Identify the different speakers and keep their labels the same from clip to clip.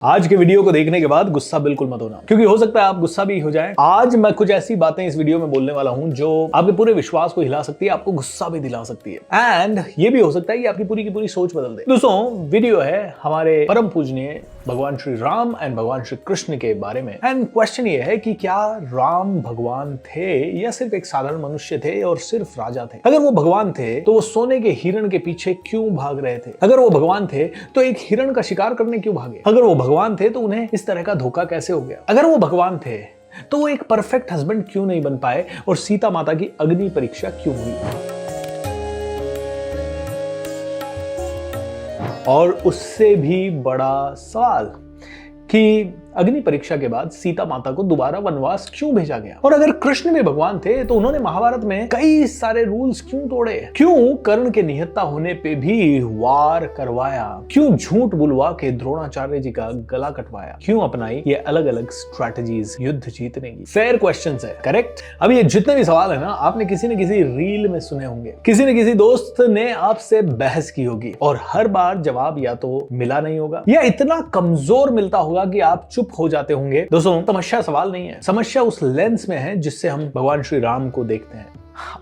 Speaker 1: आज के वीडियो को देखने के बाद गुस्सा बिल्कुल मत होना, क्योंकि हो सकता है आप गुस्सा भी हो जाएं। आज मैं कुछ ऐसी बातें इस वीडियो में बोलने वाला हूं जो आपके पूरे विश्वास को हिला सकती है, आपको गुस्सा भी दिला सकती है, एंड ये भी हो सकता है कि आपकी पूरी की पूरी सोच बदल दे। दोस्तों, वीडियो है हमारे परम पूजनीय भगवान श्री राम एंड भगवान श्री कृष्ण के बारे में। एंड क्वेश्चन ये है कि क्या राम भगवान थे या सिर्फ एक साधारण मनुष्य थे और सिर्फ राजा थे? अगर वो भगवान थे तो वो सोने के हिरण के पीछे क्यों भाग रहे थे? अगर वो भगवान थे तो एक हिरण का शिकार करने क्यों भागे? अगर वो भगवान थे तो उन्हें इस तरह का धोखा कैसे हो गया? अगर वो भगवान थे तो वो एक परफेक्ट हस्बैंड क्यों नहीं बन पाए और सीता माता की अग्नि परीक्षा क्यों हुई? और उससे भी बड़ा सवाल कि अग्नि परीक्षा के बाद सीता माता को दोबारा वनवास क्यों भेजा गया? और अगर कृष्ण भी भगवान थे तो उन्होंने महाभारत में कई सारे रूल्स क्यों तोड़े? क्यों कर्ण के निहत्था होने पे भी वार करवाया? क्यों झूठ बुलवा के द्रोणाचार्य जी का गला कटवाया? क्यों अपनाई ये अलग अलग स्ट्रैटेजीज युद्ध जीतने की? फेयर क्वेश्चंस है, करेक्ट? अब ये जितने भी सवाल है ना, आपने किसी न किसी रील में सुने होंगे, किसी न किसी दोस्त ने आपसे बहस की होगी और हर बार जवाब या तो मिला नहीं होगा या इतना कमजोर मिलता होगा कि आप चुप हो जाते होंगे। दोस्तों, समस्या सवाल नहीं है, समस्या उस लेंस में है जिससे हम भगवान श्री राम को देखते हैं।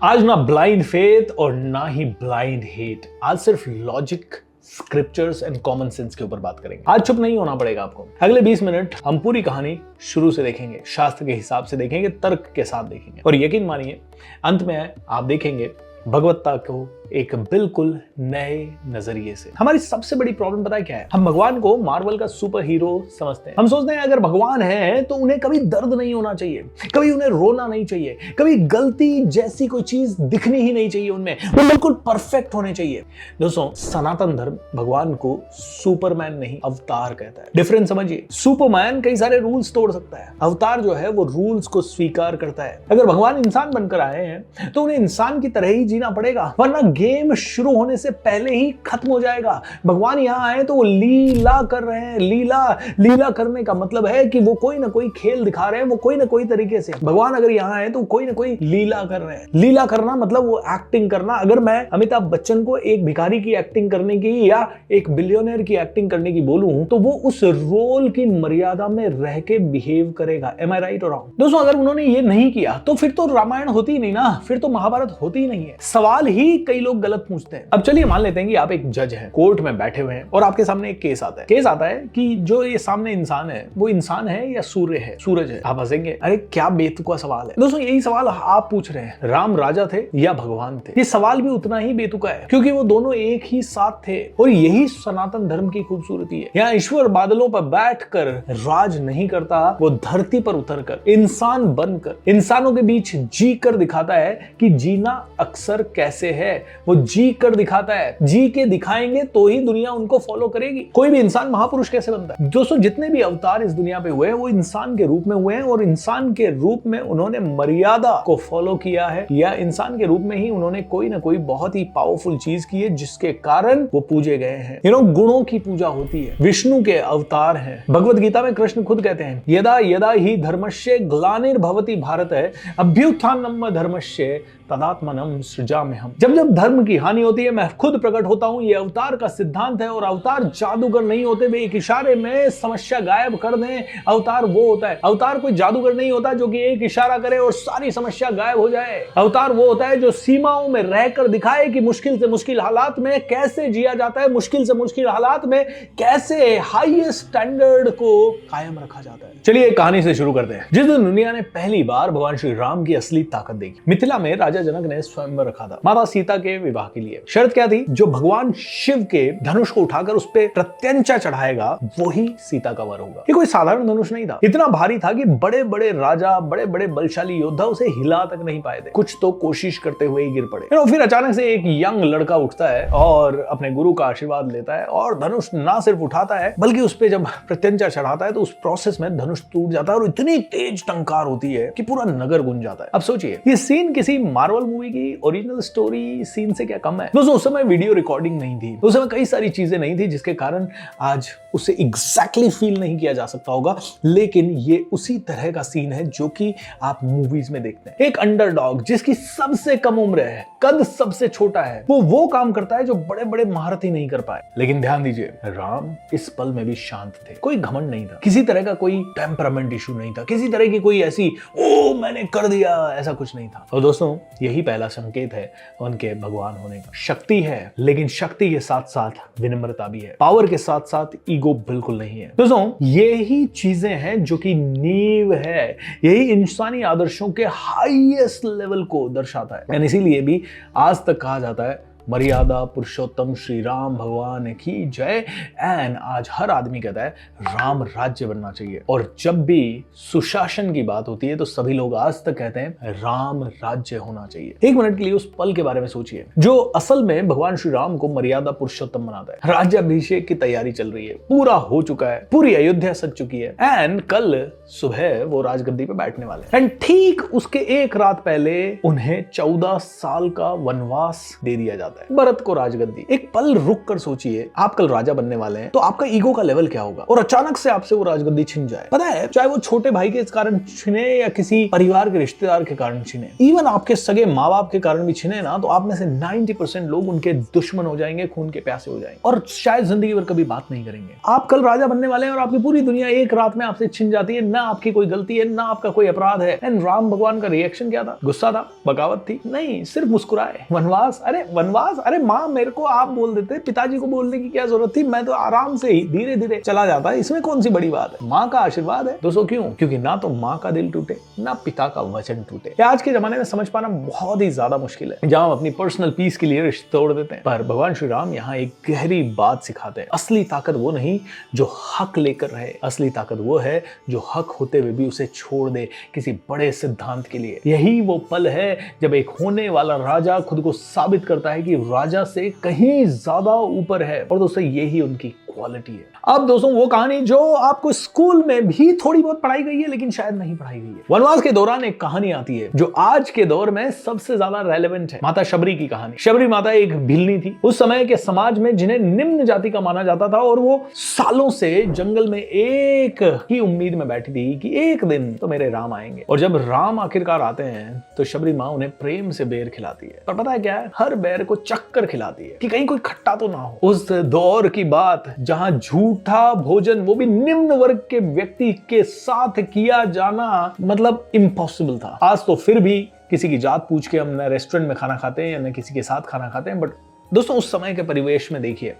Speaker 1: आज ना ब्लाइंड फेथ और ना ही ब्लाइंड हेट, आज सिर्फ logic, scriptures and common sense के ऊपर बात करेंगे। आज चुप नहीं होना पड़ेगा आपको। अगले 20 मिनट हम पूरी कहानी शुरू से देखेंगे, शास्त्र के हिसाब से देखेंगे, तर्क के साथ देखेंगे और यकीन मानिए अंत में आप देखेंगे भगवत्ता को एक बिल्कुल नए नजरिए से। हमारी सबसे बड़ी प्रॉब्लम पता है क्या है? हम भगवान को मार्वल का सुपर हीरो समझते हैं। हम सोचते हैं अगर भगवान है तो उन्हें कभी दर्द नहीं होना चाहिए, कभी उन्हें रोना नहीं चाहिए, कभी गलती जैसी कोई चीज दिखनी ही नहीं चाहिए उनमें, वो बिल्कुल परफेक्ट होने चाहिए। दोस्तों, सनातन धर्म भगवान को सुपरमैन नहीं अवतार कहता है। डिफरेंस समझिए, सुपरमैन कई सारे रूल्स तोड़ सकता है, अवतार जो है वो रूल्स को स्वीकार करता है। अगर भगवान इंसान बनकर आए हैं तो उन्हें इंसान की तरह ही जीना पड़ेगा, वरना गेम शुरू होने से पहले ही खत्म हो जाएगा। भगवान यहां आए तो वो लीला कर रहे हैं। लीला करने का मतलब है कि वो कोई ना कोई खेल दिखा रहे हैं, वो कोई ना कोई तरीके से। भगवान अगर यहां आए तो कोई ना कोई लीला कर रहे हैं। लीला करना मतलब वो एक्टिंग करना। अगर मैं अमिताभ बच्चन को एक भिखारी की एक्टिंग करने की या एक बिलियनर की एक्टिंग करने की बोलूं तो वो उस रोल की मर्यादा में रह के बिहेव करेगा। एम आई राइट और रॉन्ग? दोस्तों, अगर उन्होंने ये नहीं किया तो फिर तो रामायण होती नहीं ना, फिर तो महाभारत होती ही नहीं है। सवाल ही कई लोग गलत पूछते हैं। अब चलिए मान लेते हैं कि आप एक जज हैं, कोर्ट में बैठे हुए हैं और आपके सामने एक केस आता है कि जो ये सामने इंसान है वो इंसान है या सूर्य है, सूरज है। आप हंसेंगे, अरे क्या बेतुका सवाल है। दोस्तों, यही सवाल आप पूछ रहे हैं, राम राजा थे या भगवान थे? ये सवाल भी उतना ही बेतुका है क्योंकि वो दोनों एक ही साथ थे और यही सनातन धर्म की खूबसूरती है। यहाँ ईश्वर बादलों पर बैठकर राज नहीं करता, वो धरती पर उतरकर इंसान बनकर इंसानों के बीच जी कर दिखाता है कि जीना अक्सर कैसे है। वो जी कर दिखाता है, जी के दिखाएंगे तो ही दुनिया उनको फॉलो करेगी। कोई भी इंसान महापुरुष कैसे बनता है? दोस्तों, जितने भी अवतार इस दुनिया पे हुए हैं वो इंसान के रूप में हुए हैं और इंसान के रूप में उन्होंने मर्यादा को फॉलो किया है या इंसान के रूप में ही उन्होंने कोई ना कोई बहुत ही पावरफुल चीज की है जिसके कारण वो पूजे गए हैं। गुणों की पूजा होती है। विष्णु के अवतार हैं। भगवत गीता में कृष्ण खुद कहते हैं, यदा यदा ही धर्मस्य ग्लानिर्भवति भारत अभ्युत्थानम धर्मस्य तदात्मनम सृजाम्यहम्। जब जब धर्म की हानि होती है मैं खुद प्रकट होता हूं। ये अवतार का सिद्धांत है और अवतार जादूगर नहीं होते, वे एक इशारे में समस्या गायब कर दें। अवतार वो होता है, अवतार कोई जादूगर नहीं होता जो कि एक इशारा करे और सारी समस्या गायब हो जाए। अवतार वो होता है जो सीमाओं में रहकर दिखाए कि मुश्किल से मुश्किल हालात में कैसे जिया जाता है, मुश्किल से मुश्किल हालात में कैसे हाईएस्ट स्टैंडर्ड को कायम रखा जाता है। चलिए कहानी से शुरू करते हैं। जिस दिन दुनिया ने पहली बार भगवान श्री राम की असली ताकत देखी, मिथिला में राजा जनक ने स्वयंवर रखा था माता सीता के विवाह के लिए। शर्त क्या थी? जो भगवान शिव के धनुष को उठाकर उस पे प्रत्यंचा चढ़ाएगा वही सीता का वर होगा। ये कोई साधारण धनुष नहीं था, इतना भारी था कि बड़े बड़े राजा, बड़े बड़े बलशाली योद्धा उसे हिला तक नहीं पाए थे। कुछ तो कोशिश करते हुए ही गिर पड़े। फिर अचानक से एक यंग लड़का उठता है और अपने गुरु का आशीर्वाद लेता है और धनुष ना सिर्फ उठाता है बल्कि उस पे जब प्रत्यंचा चढ़ाता है तो उस प्रोसेस में धनुष टूट जाता है और इतनी तेज टंकार होती है कि पूरा नगर गूंज जाता है। अब सोचिए, ये सीन किसी मार्वल मूवी की ओरिजिनल स्टोरी सीन से क्या कम है। दोस्तों उस समय वीडियो रिकॉर्डिंग नहीं थी, उस समय कई सारी चीजें नहीं थी जिसके कारण आज उसे एग्जैक्टली फील नहीं किया जा सकता होगा, लेकिन ये उसी तरह का सीन है जो कि आप मूवीज में देखते हैं। एक अंडरडॉग जिसकी सबसे कम उम्र है, कद सबसे छोटा है, वो काम करता है जो बड़े बड़े महारथी नहीं कर पाए। लेकिन ध्यान दीजिए, राम इस पल में भी शांत थे, कोई घमंड नहीं था, किसी तरह का कोई टेम्परामेंट इशू नहीं था, किसी तरह की कोई ऐसी ओ मैंने कर दिया ऐसा कुछ नहीं था। और दोस्तों यही पहला संकेत है उनके भगवान होने का। शक्ति है, लेकिन शक्ति के साथ साथ विनम्रता भी है, पावर के साथ साथ ईगो बिल्कुल नहीं है। दोस्तों यही चीजें हैं जो कि नींव है, यही इंसानी आदर्शों के हाईएस्ट लेवल को दर्शाता है। एंड इसीलिए भी आज तक कहा जाता है मर्यादा पुरुषोत्तम श्री राम भगवान की जय। एंड आज हर आदमी कहता है राम राज्य बनना चाहिए, और जब भी सुशासन की बात होती है तो सभी लोग आज तक कहते हैं राम राज्य होना चाहिए। एक मिनट के लिए उस पल के बारे में सोचिए जो असल में भगवान श्री राम को मर्यादा पुरुषोत्तम बनाता है। राज्याभिषेक की तैयारी चल रही है, पूरा हो चुका है, पूरी अयोध्या सज चुकी है, एंड कल सुबह वो राजगद्दी पे बैठने वाले हैं। एंड ठीक उसके एक रात पहले उन्हें 14 साल का वनवास दे दिया जाता है, भरत को राजगद्दी। एक पल रुक कर सोचिए, आप कल राजा बनने वाले हैं तो आपका ईगो का लेवल क्या होगा, और अचानक से आपसे वो राजगद्दी छिन जाए। पता है, चाहे वो छोटे भाई के कारण छिने या किसी परिवार के रिश्तेदार के कारण छिने, इवन आपके सगे माँ बाप के कारण भी छिने ना, तो आप में से 90% लोग उनके दुश्मन हो जाएंगे, खून के प्यासे हो जाएंगे, और शायद जिंदगी भर कभी बात नहीं करेंगे। आप कल राजा बनने वाले हैं और आपकी पूरी दुनिया एक रात में आपसे छिन जाती है, ना आपकी कोई गलती है, ना आपका कोई अपराध है। एंड राम भगवान का रिएक्शन क्या था? गुस्सा था, बगावत थी? नहीं, सिर्फ मुस्कुराए। वनवास, अरे वनवास, अरे माँ मेरे को आप बोल देते, पिताजी को बोलने की क्या जरूरत थी, मैं तो आराम से ही धीरे धीरे चला जाता, इसमें कौन सी बड़ी बात है। माँ का आशीर्वाद है दोस्तों। क्यों? क्योंकि ना तो माँ का दिल टूटे, ना पिता का वचन टूटे। आज के जमाने में समझ पाना बहुत ही ज्यादा मुश्किल है, जहां हम अपनी पर्सनल पीस के लिए रिश्ते तोड़ देते हैं। पर भगवान श्री राम यहाँ एक गहरी बात सिखाते हैं। असली ताकत वो नहीं जो हक लेकर रहे, असली ताकत वो है जो हक होते हुए भी उसे छोड़ दे किसी बड़े सिद्धांत के लिए। यही वो पल है जब एक होने वाला राजा खुद को साबित करता है कि राजा से कहीं ज्यादा ऊपर है। और दोस्तों यही उनकी क्वालिटी है। अब दोस्तों वो कहानी जो आपको स्कूल में भी थोड़ी बहुत पढ़ाई गई है लेकिन शायद नहीं पढ़ाई गई है। वनवास के दौरान एक कहानी आती है जो आज के दौर में सबसे ज्यादा रेलेवेंट है, माता शबरी की कहानी। शबरी माता एक भिलनी थी उस समय के समाज में जिन्हें निम्न जाति का माना जाता था, और वो सालों से जंगल में एक ही उम्मीद में बैठी थी कि एक दिन तो मेरे राम आएंगे। और जब राम आखिरकार आते हैं तो शबरी माँ उन्हें प्रेम से बेर खिलाती है। पर पता है क्या है? हर बेर को चक्कर खिलाती है कि कहीं कोई खट्टा तो ना हो। उस दौर की बात जहां झूठा भोजन, वो भी निम्न वर्ग के व्यक्ति के साथ किया जाना मतलब इम्पॉसिबल था। आज तो फिर भी किसी की जात पूछ के हम न रेस्टोरेंट में खाना खाते हैं या न किसी के साथ खाना खाते हैं। बट दोस्तों उस समय के परिवेश में देखिए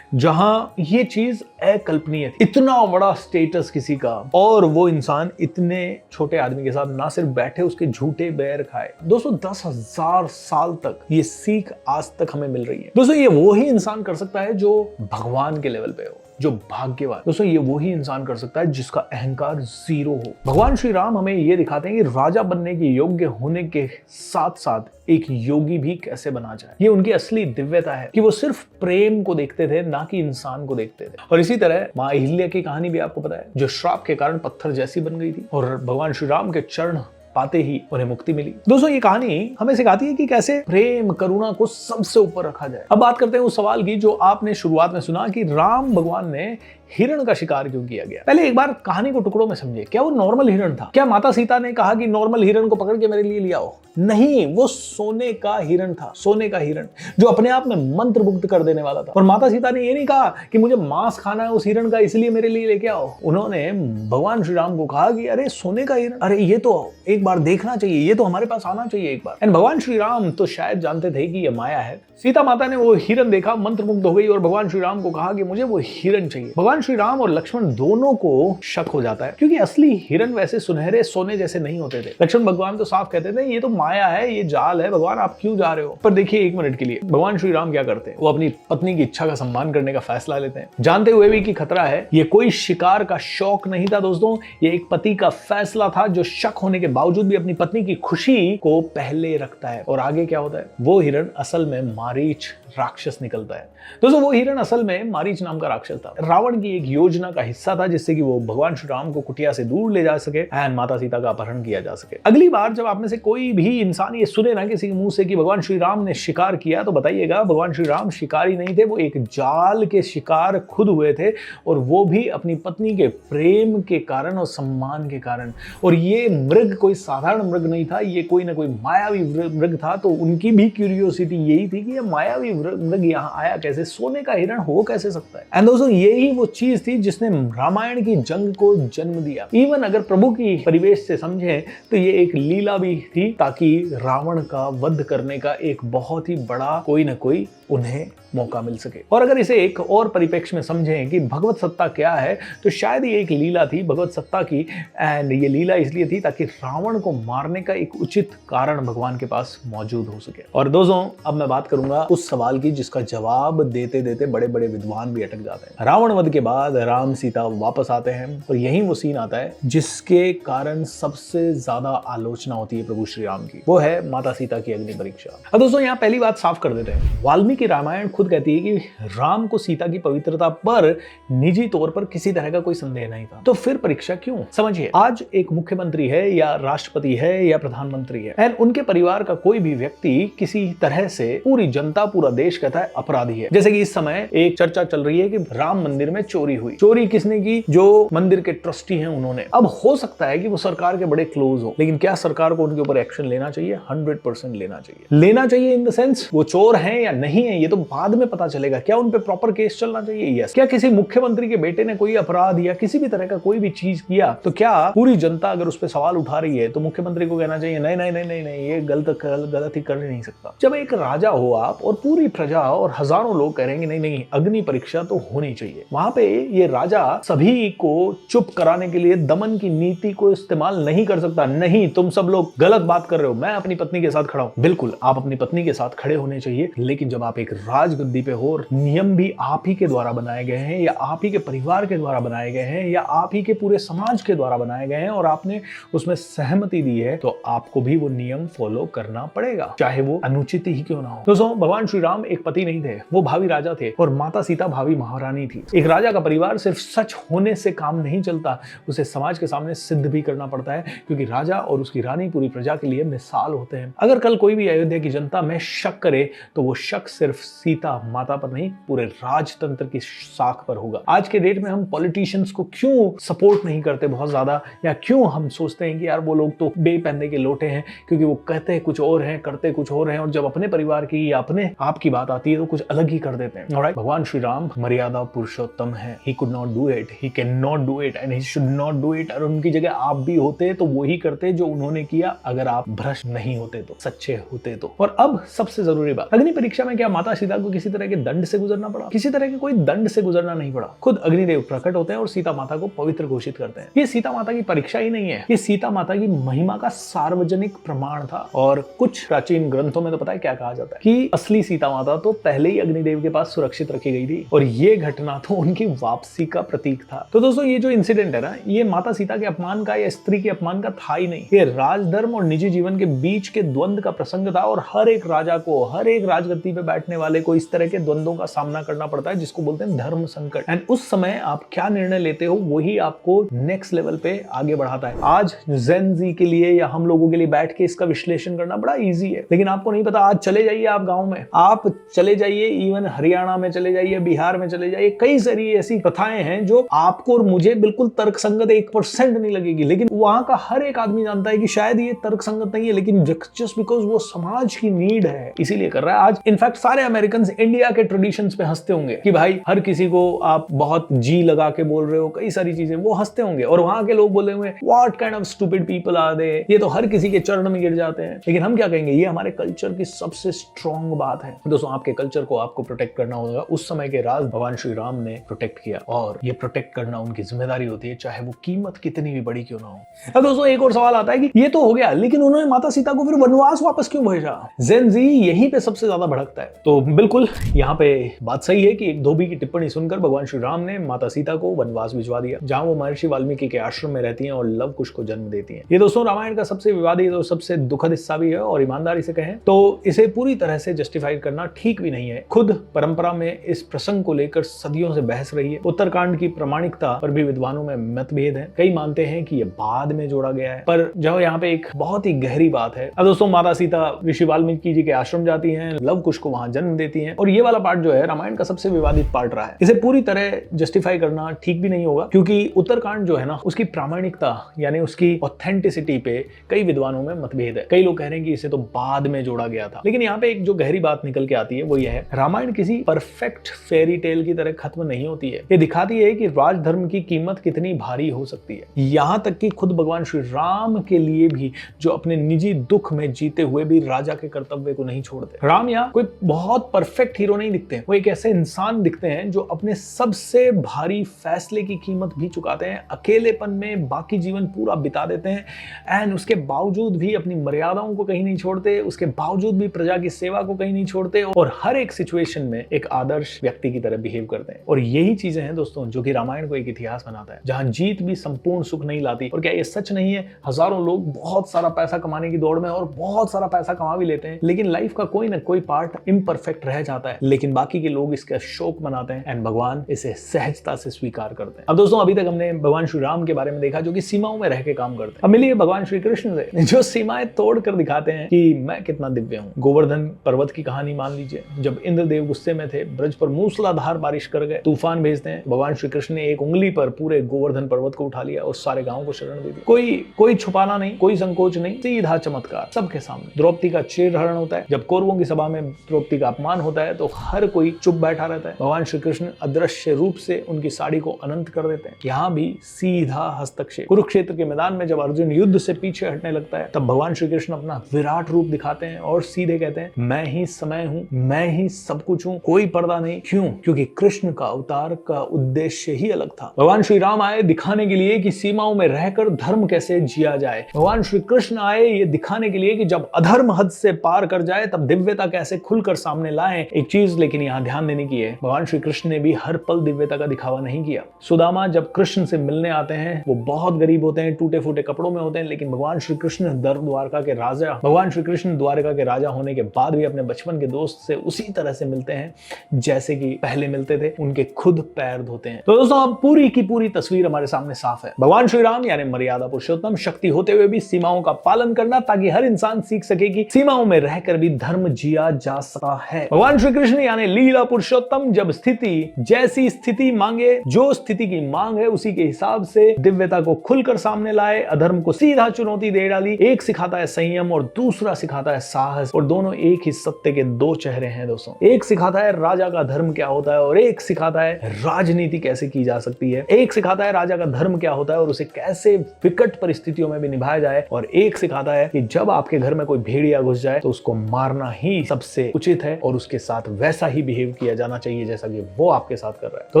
Speaker 1: जहां ये चीज अकल्पनीय थी, इतना बड़ा स्टेटस किसी का, और वो इंसान इतने छोटे आदमी के साथ ना सिर्फ बैठे उसके झूठे बैर खाए। दोस्तों 10,000 साल तक ये सीख आज तक हमें मिल रही है। दोस्तों ये वो ही इंसान कर सकता है जो भगवान के लेवल पे हो, जो भाग्यवान। दोस्तों ये वही इंसान कर सकता है जिसका अहंकार जीरो हो। भगवान श्री राम हमें ये दिखाते हैं कि राजा बनने के योग्य होने के साथ साथ एक योगी भी कैसे बना जाए। ये उनकी असली दिव्यता है कि वो सिर्फ प्रेम को देखते थे, ना कि इंसान को देखते थे। और इसी तरह माँ अहिल्या की कहानी भी आपको पता है, जो श्राप के कारण पत्थर जैसी बन गई थी और भगवान श्री राम के चरण पाते ही उन्हें मुक्ति मिली। दोस्तों ये कहानी हमें सिखाती है कि कैसे प्रेम करुणा को सबसे ऊपर रखा जाए। अब बात करते हैं उस सवाल की जो आपने शुरुआत में सुना कि राम भगवान ने हिरण का शिकार क्यों किया गया। पहले एक बार कहानी को टुकड़ों में समझिए। क्या वो नॉर्मल हिरण था? क्या माता सीता ने कहा कि नॉर्मल हिरण को पकड़ के मेरे लिए ले आओ? नहीं, वो सोने का हिरण था, सोने का हिरण जो अपने आप में मंत्रमुग्ध कर देने वाला था। और माता सीता ने ये नहीं कहा कि मुझे मांस खाना है उस हिरण का इसलिए मेरे लिए लेके आओ। उन्होंने भगवान श्री राम को कहा कि अरे सोने का हिरण, अरे ये तो एक बार देखना चाहिए, ये तो हमारे पास आना चाहिए एक बार। एंड भगवान श्री राम तो शायद जानते थे कि ये माया है। सीता माता ने वो हिरण देखा, मंत्रमुग्ध हो गई और भगवान श्री राम को कहा कि मुझे वो हिरण चाहिए। भगवान श्री राम और लक्ष्मण दोनों को शक हो जाता है क्योंकि असली हिरण वैसे सुनहरे सोने जैसे नहीं होते थे। लक्ष्मण भगवान तो साफ कहते थे ये तो माया है, ये जाल है, भगवान आप क्यों जा रहे हो। पर देखिए एक मिनट के लिए भगवान श्री राम क्या करते हैं, वो अपनी पत्नी की इच्छा का सम्मान करने का फैसला लेते हैं, जानते हुए भी कि खतरा है। ये कोई शिकार का शौक नहीं था दोस्तों, ये एक पति का फैसला था जो शक होने के बावजूद भी अपनी पत्नी की खुशी को पहले रखता है। और आगे क्या होता है, वो हिरण असल में मारीच राक्षस निकलता है। दोस्तों वो हिरण असल में मारीच नाम का राक्षस था, रावण की एक योजना का हिस्सा था जिससे कि वो भगवान श्री राम को कुटिया से दूर ले जा सके एंड माता सीता का अपहरण किया जा सके। अगली बार जब आप में से कोई भी इंसान ये सुने ना किसी के मुंह से कि भगवान श्री राम ने शिकार किया, तो बताइएगा भगवान श्री राम शिकारी नहीं थे, वो एक जाल के शिकार खुद हुए थे, और वो भी अपनी पत्नी के प्रेम के कारण और सम्मान के कारण। और ये मृग कोई साधारण मृग नहीं था, ये कोई ना कोई मायावी मृग था। तो उनकी भी क्यूरियोसिटी यही थी कि ये मायावी मृग यहाँ आया कैसे, सोने का हिरण हो कैसे सकता है। एंड दोस्तों यही वो चीज थी जिसने रामायण की जंग को जन्म दिया। इवन अगर प्रभु की परिवेश से समझे तो ये एक लीला भी थी, ताकि रावण का वध करने का एक बहुत ही बड़ा कोई ना कोई उन्हें मौका मिल सके। और अगर इसे एक और परिप्रेक्ष्य में समझें कि भगवत सत्ता क्या है, तो शायद ये एक लीला थी भगवत सत्ता की। एंड ये लीला इसलिए थी ताकि रावण को मारने का एक उचित कारण भगवान के पास मौजूद हो सके। और दोस्तों अब मैं बात करूंगा उस सवाल की जिसका जवाब देते देते बड़े बड़े विद्वान भी अटक जाते हैं। रावण वध के बाद राम सीता वापस आते हैं और यही वो सीन आता है जिसके कारण सबसे ज्यादा आलोचना होती है प्रभु श्री राम की, वो है माता सीता की अग्नि परीक्षा। अब दोस्तों यहाँ पहली बात साफ कर देते हैं, वाल्मीकि रामायण खुद कहती है कि राम को सीता की पवित्रता पर निजी तौर पर किसी तरह का कोई संदेह नहीं था, तो फिर परीक्षा क्यों? समझिए, आज एक मुख्यमंत्री है या राष्ट्रपति है या प्रधानमंत्री है एंड उनके परिवार का कोई भी व्यक्ति किसी तरह से पूरी जनता पूरा देश कहता है अपराधी है। जैसे कि इस समय एक चर्चा चल रही है कि राम मंदिर में चोरी हुई। चोरी किसने की? जो मंदिर के ट्रस्टी हैं उन्होंने। अब हो सकता है कि वो सरकार के बड़े क्लोज हो, लेकिन क्या सरकार को उनके ऊपर एक्शन लेना चाहिए? 100% लेना चाहिए। लेना चाहिए इन द सेंस वो चोर हैं या नहीं है ये तो बाद में पता चलेगा। क्या उन पे प्रॉपर केस चलना चाहिए? यस। क्या किसी मुख्यमंत्री के बेटे ने कोई अपराध या किसी भी तरह का कोई भी चीज किया तो क्या पूरी जनता अगर उस पर सवाल उठा रही है तो मुख्यमंत्री को कहना चाहिए नहीं नहीं नहीं नहीं नहीं ये गलत ही कर नहीं सकता? जब एक राजा हो आप और पूरी प्रजा और हजारों लोग कह रहे हैं नहीं नहीं अग्नि परीक्षा तो होनी चाहिए, वहां पे ये राजा सभी को चुप कराने के लिए दमन की नीति को इस्तेमाल नहीं कर सकता। नहीं, तुम सब लोग गलत बात कर रहे हो, मैं अपनी पत्नी के साथ खड़ा हूं। बिल्कुल आप अपनी पत्नी के साथ खड़े होने चाहिए, लेकिन जब आप एक राजगद्दी पे हो, नियम भी आप ही के द्वारा बनाए गए हैं या आप ही के परिवार के द्वारा बनाए गए हैं या आप ही के पूरे समाज के द्वारा बनाए गए हैं और आपने उसमें सहमति दी है, तो आपको भी वो नियम फॉलो करना पड़ेगा, चाहे वो अनुचित ही क्यों ना हो। दोस्तों भगवान श्री राम एक पति नहीं थे, वो भावी राजा थे और माता सीता भावी महारानी थी। एक राजा का परिवार सिर्फ सच होने से काम नहीं चलता, उसे समाज के सामने सिद्ध भी करना पड़ता है, क्योंकि राजा और उसकी रानी पूरी प्रजा के लिए मिसाल होते हैं। अगर कल कोई भी अयोध्या की जनता में शक करे तो वो शक सिर्फ सीता माता पर नहीं, पूरे राजतंत्र की साख पर होगा। आज के डेट में हम पॉलिटिशियंस को क्यों सपोर्ट नहीं करते बहुत ज्यादा, या क्यों हम सोचते हैं कि यार वो लोग तो बेपहने के लोटे हैं, क्योंकि वो कहते हैं कुछ और हैं, करते कुछ और हैं, और जब अपने परिवार की या अपने आप की बात आती है तो कुछ अलग ही कर देते हैं। ऑलराइट, भगवान श्री राम मर्यादा पुरुषोत्तम है। He could not do it, he can not do it and he should not do it. और उनकी जगह आप भी होते तो वो ही करते जो उन्होंने किया, अगर आप भ्रष्ट नहीं होते तो, सच्चे होते तो। और अब सबसे जरूरी बात, अग्नि परीक्षा में क्या माता सीता को किसी तरह के दंड से गुजरना पड़ा? किसी तरह के कोई दंड से गुजरना नहीं पड़ा। खुद अग्निदेव प्रकट होते हैं और सीता माता को पवित्र घोषित करते हैं। ये सीता माता की परीक्षा ही नहीं है, ये सीता माता की महिमा का सार्वजनिक प्रमाण था। और कुछ प्राचीन ग्रंथों में तो पता है क्या कहा जाता है कि असली सीता माता तो पहले ही अग्निदेव के पास सुरक्षित रखी गई थी और ये घटना तो उनकी वापसी का प्रतीक था। तो दोस्तों ये जो इंसिडेंट है ना, ये माता सीता के अपमान का या स्त्री के अपमान का था ही नहीं, ये राजधर्म और निजी जीवन के बीच के द्वंद का प्रसंग था। और हर एक राजा को, हर एक राजगद्दी पे बैठने वाले को इस तरह के द्वंद्वों का सामना करना पड़ता है, जिसको बोलते हैं धर्म संकट। एंड उस समय आप क्या निर्णय लेते हो वही आपको नेक्स्ट लेवल पे आगे बढ़ाता है। आज जेन जी के लिए या हम लोगों के लिए बैठ के इसका विश्लेषण करना बड़ा इजी है, लेकिन आपको नहीं पता। आज चले जाइए आप गांव में, आप चले जाइए इवन हरियाणा में चले जाइए, बिहार में चले जाइए, कई सारी ऐसी कथाएं हैं जो आपको और मुझे बिल्कुल तर्कसंगत 1% नहीं लगेगी, लेकिन वहां का हर एक आदमी जानता है कि शायद ये तर्कसंगत नहीं है, लेकिन जस्ट बिकॉज वो समाज की नीड है इसीलिए कर रहा है। आज इनफैक्ट सारे अमेरिकन इंडिया के ट्रेडिशंस पे हंसते होंगे कि भाई हर किसी को आप बहुत जी लगा के बोल रहे हो, कई सारी चीजें, वो हंसते होंगे। और वहां के लोग बोले हुए what kind of stupid people are they, ये तो हर किसी के चरण में गिर जाते हैं। लेकिन हम क्या कहेंगे, ये हमारे कल्चर की सबसे स्ट्रॉन्ग बात है। दोस्तों आपके कल्चर को आपको प्रोटेक्ट करना होगा। उस समय के राज भगवान श्री राम ने प्रोटेक्ट किया और ये प्रोटेक्ट करना उनकी जिम्मेदारी होती है, चाहे वो कीमत कितनी भी बड़ी क्यों ना हो। अब दोस्तों एक और सवाल आता है कि ये तो हो गया, लेकिन उन्होंने माता सीता को फिर वनवास वापस क्यों भेजा? जेन जी यहीं पे सबसे ज्यादा भड़कता है। तो बिल्कुल यहाँ पे बात सही है कि एक धोबी की टिप्पणी सुनकर भगवान श्री राम ने माता सीता को वनवास भिजवा दिया, जहां वो महर्षि वाल्मीकि के आश्रम में रहती हैं और लव कुश को जन्म देती हैं। ये दोस्तों रामायण का सबसे विवादित और सबसे दुखद हिस्सा भी है, और ईमानदारी से कहें तो इसे पूरी तरह से जस्टिफाई करना करना ठीक भी नहीं है। खुद परंपरा में इस प्रसंग को लेकर सदियों से बहस रही है। उत्तरकांड की प्रामाणिकता पर भी विद्वानों में मतभेद है। कई मानते हैं कि यह बाद में जोड़ा गया है, पर जो यहाँ पे एक बहुत ही गहरी बात है। अब दोस्तों, माता सीता ऋषि वाल्मीकि जी के आश्रम जाती हैं, लव कुश को वहां जन्म देती हैं, और ये वाला पार्ट जो है रामायण का सबसे विवादित पार्ट रहा है। इसे पूरी तरह जस्टिफाई करना ठीक भी नहीं होगा, क्योंकि उत्तरकांड जो है ना, उसकी प्रामाणिकता यानी उसकी ऑथेंटिसिटी पे कई विद्वानों में मतभेद है। कई लोग कह रहे हैं कि इसे तो बाद में जोड़ा गया था, लेकिन यहाँ पे एक जो गहरी बात निकल के आती है वो ये है, रामायण किसी परफेक्ट फेरी टेल की तरह खत्म नहीं होती है। ये दिखाती है कि राजधर्म की कीमत कितनी भारी हो सकती है। यहाँ तक कि खुद भगवान श्री राम के लिए भी, जो अपने निजी दुख में जीते हुए भी राजा के कर्तव्य को नहीं छोड़ते। राम यहाँ कोई बहुत परफेक्ट हीरो नहीं दिखते हैं, वो एक ऐसे इंसान दिखते हैं जो अपने सबसे भारी फैसले की कीमत भी चुकाते हैं, अकेलेपन में बाकी जीवन पूरा बिता देते हैं, एंड उसके बावजूद भी अपनी मर्यादाओं को कहीं नहीं छोड़ते, उसके बावजूद भी प्रजा की सेवा को कहीं नहीं छोड़ते, और हर एक सिचुएशन में एक आदर्श व्यक्ति की तरह बिहेव करते हैं। और यही चीजें हैं दोस्तों जो कि रामायण को एक इतिहास बनाता है, जहां जीत भी संपूर्ण सुख नहीं लाती। और क्या ये सच नहीं है? हजारों लोग बहुत सारा पैसा कमाने की दौड़ में और बहुत सारा पैसा कमा भी लेते हैं, लेकिन लाइफ का कोई ना कोई पार्ट इम्परफेक्ट रह जाता है, लेकिन बाकी के लोग इसका शोक मनाते हैं, एंड भगवान इसे सहजता से स्वीकार करते हैं। अब दोस्तों, अभी तक हमने भगवान श्री राम के बारे में देखा, जो कि सीमाओं में रह के काम करते हैं। अब मिलिए भगवान श्री कृष्ण से, जो सीमाएं तोड़ कर दिखाते हैं कि मैं कितना दिव्य हूं। गोवर्धन पर्वत की कहानी मान लीजिए, जब इंद्रदेव गुस्से में थे, ब्रज पर मूसलाधार बारिश कर गए, तूफान भेजते हैं, भगवान श्री कृष्ण ने एक उंगली पर पूरे गोवर्धन पर्वत को उठा लिया और सारे गांव को शरण दे दी। कोई छुपाना नहीं, कोई संकोच नहीं, सीधा चमत्कार सबके सामने। द्रौपदी का चीरहरण होता है, जब कौरवों की सभा में द्रौपदी का अपमान होता है तो हर कोई चुप बैठा रहता है। भगवान श्री कृष्ण अदृश्य रूप से उनकी साड़ी को अनंत कर देते हैं। यहाँ भी सीधा हस्तक्षेप। कुरुक्षेत्र के मैदान में जब अर्जुन युद्ध से पीछे हटने लगता है, तब भगवान श्री कृष्ण अपना विराट रूप दिखाते हैं और सीधे कहते हैं, मैं ही समय हूँ, मैं ही सब कुछ हूँ, कोई पर्दा नहीं। क्यों? क्योंकि कृष्ण का अवतार का उद्देश्य ही अलग था। भगवान श्री राम आए दिखाने के लिए कि सीमाओं में रहकर धर्म कैसे जिया जाए। भगवान श्री कृष्ण आए ये दिखाने के लिए कि जब अधर्म हद से पार कर जाए तब दिव्यता कैसे खुलकर सामने लाए। एक चीज लेकिन यहाँ ध्यान देने की है, भगवान श्री कृष्ण ने भी हर पल दिव्यता का दिखावा नहीं किया। सुदामा जब कृष्ण से मिलने आते हैं, वो बहुत गरीब होते हैं, टूटे फूटे कपड़ों में होते हैं, लेकिन भगवान श्री कृष्ण द्वारका के राजा, भगवान श्री कृष्ण द्वारका के राजा होने के बाद भी अपने बचपन के दोस्त से उसी तरह से मिलते हैं जैसे कि पहले मिलते थे, उनके खुद पैर धोते हैं। तो दोस्तों, अब पूरी की पूरी तस्वीर हमारे सामने साफ है। भगवान श्री राम यानी मर्यादा पुरुषोत्तम, शक्ति होते हुए भी सीमाओं का पालन करना, ताकि हर इंसान सीख सके कि सीमाओं में रहकर भी धर्म जिया जा सकता है। भगवान श्री कृष्ण यानी लीला पुरुषोत्तम, जब स्थिति जैसी स्थिति मांगे, जो स्थिति की मांग है उसी के हिसाब से दिव्यता को खुलकर सामने लाए, अधर्म को सीधा चुनौती दे डाली। एक सिखाता है संयम और दूसरा सिखाता है साहस, और दोनों एक ही सत्य के दो चेहरे हैं दोस्तों। एक सिखाता है राजा का धर्म क्या होता है और एक सिखाता है राजनीति कैसे की जा सकती है। एक सिखाता है राजा का धर्म क्या होता है और उसे कैसे विकट परिस्थितियों में भी निभाया जाए, और एक सिखाता है कि जब आपके घर में कोई भेड़िया घुस जाए तो उसको मारना ही सबसे उचित है और उसके साथ वैसा ही बिहेव किया जाना चाहिए जैसा कि वो आपके साथ कर रहा है। तो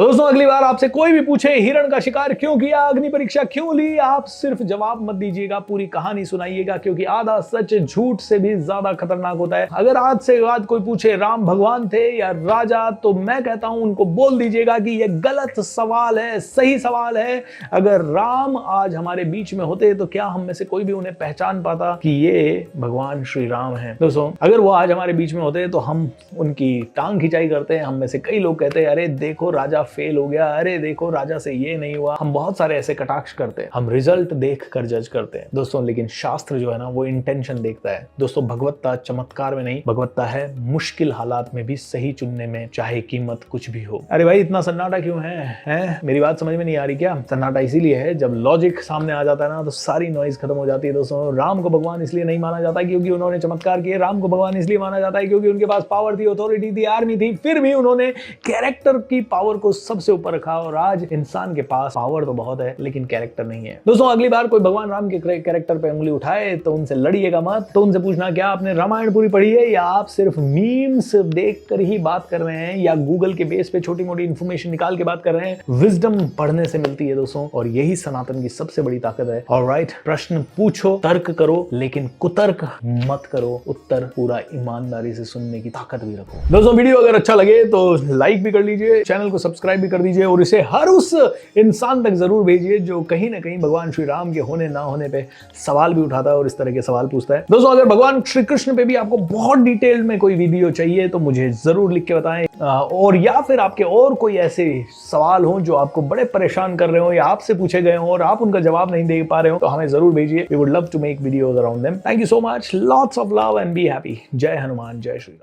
Speaker 1: दोस्तों, अगली बार आपसे कोई भी पूछे हिरण का शिकार क्यों किया, अग्नि परीक्षा क्यों ली, आप सिर्फ जवाब मत दीजिएगा, पूरी कहानी सुनाइएगा, क्योंकि आधा सच झूठ से भी ज्यादा खतरनाक होता है। अगर आज से बाद कोई पूछे राम भगवान थे या राजा, तो मैं कहता हूं उनको बोल दीजिएगा कि यह गलत सवाल है, सही सवाल है। अगर राम आज हमारे बीच में होते तो क्या हम में से कोई भी उन्हें पहचान पाता कि ये भगवान श्री राम हैं। दोस्तों, अगर वो आज हमारे बीच में होते तो हम उनकी टांग खिंचाई करते हैं। हम में से कई लोग कहते हैं, अरे देखो राजा फेल हो गया, अरे देखो राजा से ये नहीं हुआ। हम बहुत सारे ऐसे कटाक्ष करते हैं, हम रिजल्ट देख कर जज करते हैं दोस्तों, लेकिन शास्त्र जो है ना वो इंटेंशन देखता है। दोस्तों, भगवत्ता चमत्कार में नहीं, भगवत्ता है मुश्किल हालात में भी सही चुनने में, चाहे कीमत कुछ भी हो। अरे भाई, इतना सन्नाटा क्यों है? मेरी बात समझ में नहीं आ रही क्या? सन्नाटा इसीलिए है, जब लॉजिक सामने आ जाता है ना तो सारी नॉइज खत्म हो जाती है। दोस्तों, राम को भगवान इसलिए नहीं माना जाता क्योंकि उन्होंने चमत्कार किए। राम को भगवान इसलिए माना जाता है क्योंकि उनके पास पावर थी, अथॉरिटी थी, आर्मी थी, फिर भी उन्होंने कैरेक्टर की पावर को सबसे ऊपर रखा। और आज इंसान के पास पावर तो बहुत है लेकिन कैरेक्टर नहीं है। दोस्तों, अगली बार कोई भगवान राम के कैरेक्टर पे उंगली उठाए तो उनसे लड़िएगा मत। तो उनसे पूछना, क्या आपने रामायण पूरी पढ़ी है या आप सिर्फ मीम्स देखकर ही बात कर रहे हैं, या गूगल के बेस पे छोटी मोटी इंफॉर्मेशन निकाल के बात कर रहे हैं? विजडम पढ़ने से मिलती है दोस्तों, और यही सनातन की सबसे बड़ी ताकत है। ऑलराइट, प्रश्न पूछो, तर्क करो, लेकिन कुतर्क मत करो। उत्तर पूरा ईमानदारी से सुनने की ताकत भी रखो। दोस्तों, वीडियो अगर अच्छा लगे तो लाइक भी कर लीजिए, चैनल को सब्सक्राइब भी कर दीजिए, और इसे हर उस इंसान तक जरूर भेजिए जो कहीं ना कहीं भगवान श्री राम के होने ना होने पे सवाल भी उठाता है और इस तरह के सवाल पूछता है। दोस्तों, अगर भगवान श्री कृष्ण पे भी आपको बहुत डिटेल में कोई वीडियो चाहिए तो मुझे जरूर लिख के बताएं, और या फिर आपके और कोई ऐसे सवाल हो जो आपको बड़े परेशान कर रहे हो या आपसे पूछे गए हो और आप उनका जवाब नहीं दे पा रहे हो, तो हमें जरूर भेजिए। We would love to make videos around them. Thank you so much, lots of love and be happy. जय हनुमान, जय श्री राम।